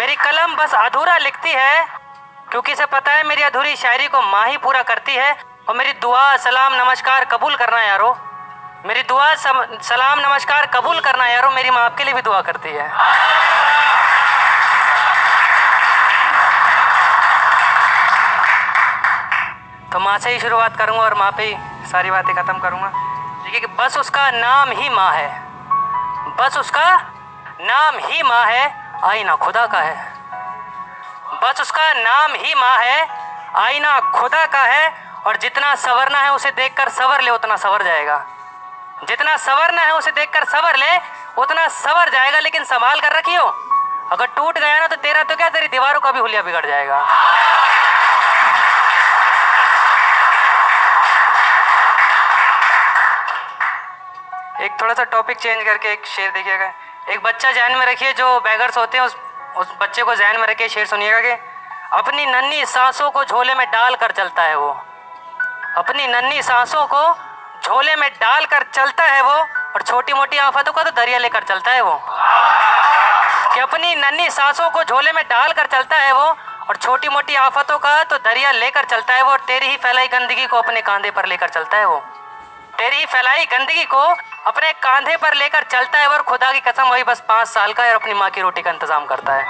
मेरी कलम बस अधूरा लिखती है, क्योंकि इसे पता है मेरी अधूरी शायरी को माँ ही पूरा करती है। और मेरी दुआ सलाम नमस्कार कबूल करना यारो, मेरी दुआ सलाम नमस्कार कबूल करना यारो, मेरी माँ आपके लिए भी दुआ करती है। तो माँ से ही शुरुआत करूँगा और माँ पे ही सारी बातें ख़त्म करूँगा। देखिए कि बस उसका नाम ही माँ है, बस उसका नाम ही माँ है, आईना खुदा का है। बस उसका नाम ही माँ है, आईना खुदा का है। और जितना संवरना है उसे देखकर संवर ले, उतना संवर जाएगा। जितना संवरना है उसे देखकर संवर ले, उतना संवर जाएगा। लेकिन संभाल कर रखियो, अगर टूट गया ना तो तेरा तो क्या, तेरी दीवारों का भी हुलिया बिगड़ जाएगा। एक थोड़ा सा टॉपिक चेंज करके एक शेर देखिएगा। एक बच्चा ध्यान में रखिए, जो बैगर्स होते हैं उस बच्चे को ध्यान में रखिए। शेर सुनिएगा कि अपनी नन्ही सांसों को झोले में डाल कर चलता है वो, अपनी नन्ही सांसों को झोले में डाल कर चलता है वो, और छोटी मोटी आफतों का तो दरिया लेकर चलता है वो। कि अपनी नन्ही सांसों को झोले में डाल कर चलता है वो, और छोटी मोटी आफतों का तो दरिया लेकर चलता है वो। और तेरी ही फैलाई गंदगी को अपने कांधे पर लेकर चलता है वो, तेरी ही फैलाई गंदगी को अपने कांधे पर लेकर चलता है वो। और खुदा की कसम वही बस 5 साल का है और अपनी माँ की रोटी का इंतजाम करता है।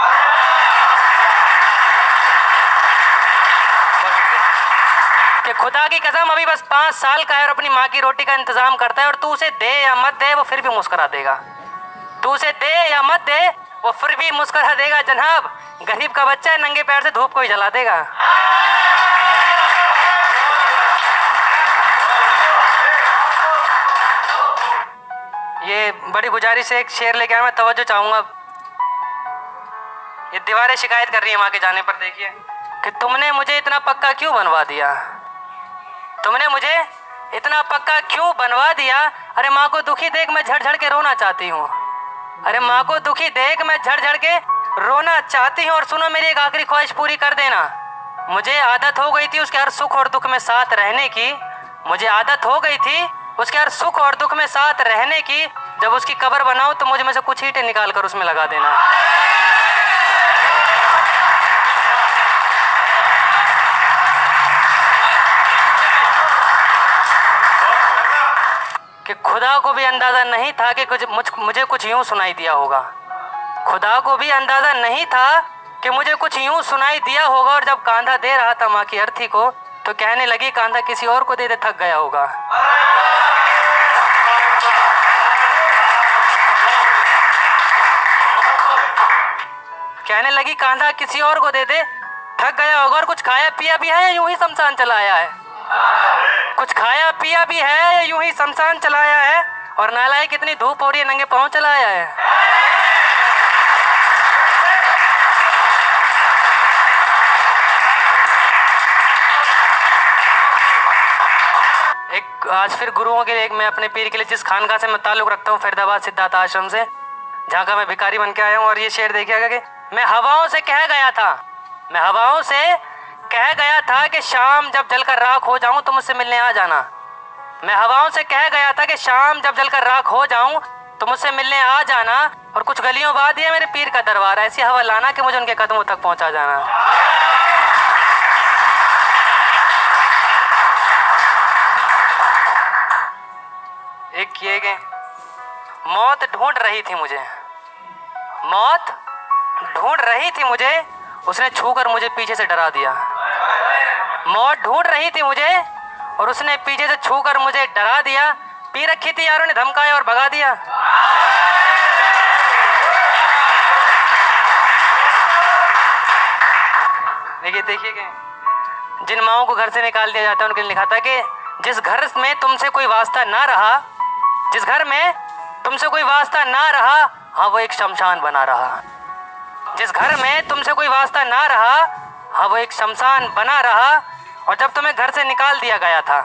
कि खुदा की कसम अभी बस 5 साल का है और अपनी माँ की रोटी का इंतजाम करता है। और तू उसे दे या मत दे वो फिर भी मुस्कुरा देगा, तू उसे दे या मत दे वो फिर भी मुस्कुरा देगा। जनाब गरीब का बच्चा है, नंगे पैर से धूप को ही जला देगा। ये बड़ी गुजारिश है, एक शेर लेके आया, मैं तवज्जो चाहूंगा। ये दीवारें शिकायत कर रही है माँ के जाने पर। देखिए कि तुमने मुझे इतना पक्का क्यों बनवा दिया, तुमने मुझे इतना पक्का क्यों बनवा दिया। अरे माँ को दुखी देख मैं झड़ झड़ के रोना चाहती हूँ, अरे माँ को दुखी देख मैं झड़ झड़ के रोना चाहती हूँ। और सुनो मेरी एक आखिरी ख्वाहिश पूरी कर देना, मुझे आदत हो गई थी उसके हर सुख और दुख में साथ रहने की, मुझे आदत हो गई थी उसके हर सुख और दुख में साथ रहने की। जब उसकी कब्र बनाओ तो मुझे में से कुछ ईंटें निकाल कर उसमें लगा देना। कि खुदा को भी अंदाजा नहीं था कि मुझे कुछ यूं सुनाई दिया होगा, खुदा को भी अंदाजा नहीं था कि मुझे कुछ यूं सुनाई दिया होगा। और जब कांधा दे रहा था माँ की अर्थी को तो कहने लगी कांधा किसी और को दे दे, थक गया होगा। कहने लगी कांधा किसी और को दे दे, थक गया होगा। और कुछ खाया पिया भी है या यूं ही शमशान चला आया है, कुछ खाया पिया भी है या यूं ही शमशान चला आया है। और नालायक कितनी धूप हो रही है, नंगे पांव चला आया है। एक आज फिर गुरुओं के लिए, एक मैं अपने पीर के लिए जिस खानका से मैं ताल्लुक रखता हूँ, फरीदाबाद सिद्धार्थ आश्रम से, जहाँ का मैं भिखारी बन के आया हूँ। और ये शेर देखिएगा कि मैं हवाओं से कह गया था, मैं हवाओं से कह गया था कि शाम जब जलकर राख हो जाऊं तो मुझसे मिलने आ जाना। मैं हवाओं से कह गया था कि शाम जब जलकर राख हो जाऊं तो मुझसे मिलने आ जाना। और कुछ गलियों बाद ये मेरे पीर का दरबार, ऐसी हवा लाना कि मुझे उनके कदमों तक पहुंचा जाना। एक ये कि मौत ढूंढ रही थी मुझे, मौत ढूंढ रही थी मुझे, उसने छूकर मुझे पीछे से डरा दिया। मौत ढूंढ रही थी मुझे और उसने पीछे से छूकर मुझे डरा दिया। पी रखी थी यारों ने धमकाया और भगा दिया। देखिए कि जिन माओं को घर से निकाल दिया जाता है उनके लिए लिखा था कि जिस घर में तुमसे कोई वास्ता ना रहा, जिस घर में तुमसे कोई वास्ता ना रहा, हाँ वो एक शमशान बना रहा। जिस घर में तुमसे कोई वास्ता ना रहा, हाँ वो एक शमशान बना रहा। और जब तुम्हें घर से निकाल दिया गया था,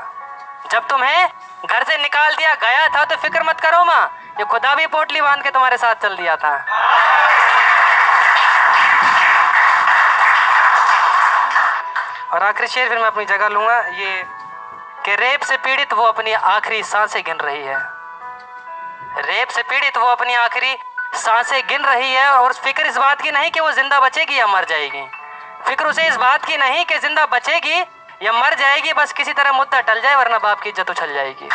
जब तुम्हें घर से निकाल दिया गया था तो फिक्र मत करो माँ, ये खुदा भी पोटली बांध के तुम्हारे साथ चल दिया था। और आखिरी शेर फिर मैं अपनी जगह लूंगा, ये कि रेप से पीड़ित वो अपनी आखिरी सांसें गिन रही है, रेप से पीड़ित वो अपनी आखिरी सांसें गिन रही है और फिक्र इस बात की नहीं कि वो जिंदा बचेगी या मर जाएगी। फिक्र उसे इस बात की नहीं कि जिंदा बचेगी या मर जाएगी, बस किसी तरह मुद्दा टल जाए वरना बाप की इज्जत उछल जाएगी।